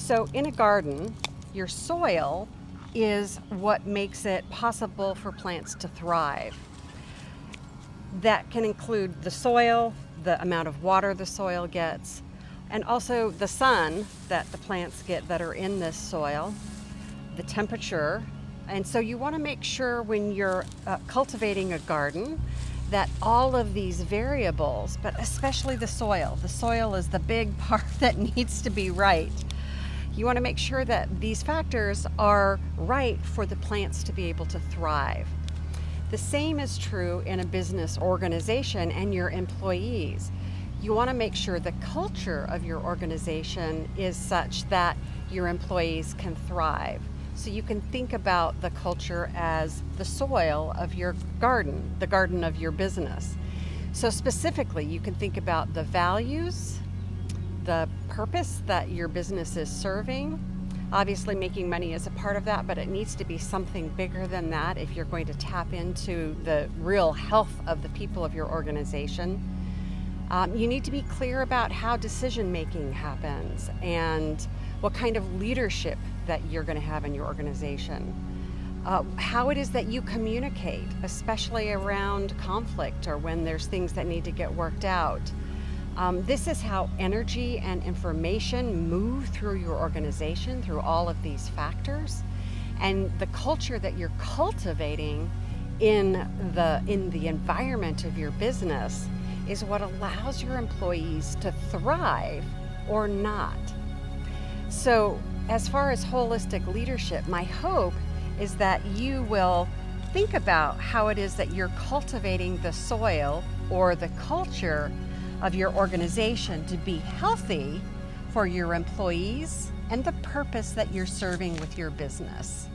So in a garden, your soil is what makes it possible for plants to thrive. That can include the soil, the amount of water the soil gets, and also the sun that the plants get that are in this soil, the temperature. And so you want to make sure when you're cultivating a garden that all of these variables, but especially the soil is the big part that needs to be right. You want to make sure that these factors are right for the plants to be able to thrive. The same is true in a business organization and your employees. You want to make sure the culture of your organization is such that your employees can thrive. So you can think about the culture as the soil of your garden, the garden of your business. So specifically, you can think about the values, the purpose that your business is serving. Obviously, making money is a part of that, but it needs to be something bigger than that if you're going to tap into the real health of the people of your organization. You need to be clear about how decision making happens and what kind of leadership that you're going to have in your organization. How it is that you communicate, especially around conflict or when there's things that need to get worked out. This is how energy and information move through your organization, through all of these factors. And the culture that you're cultivating in the environment of your business is what allows your employees to thrive or not. So as far as holistic leadership, my hope is that you will think about how it is that you're cultivating the soil or the culture of your organization to be healthy for your employees and the purpose that you're serving with your business.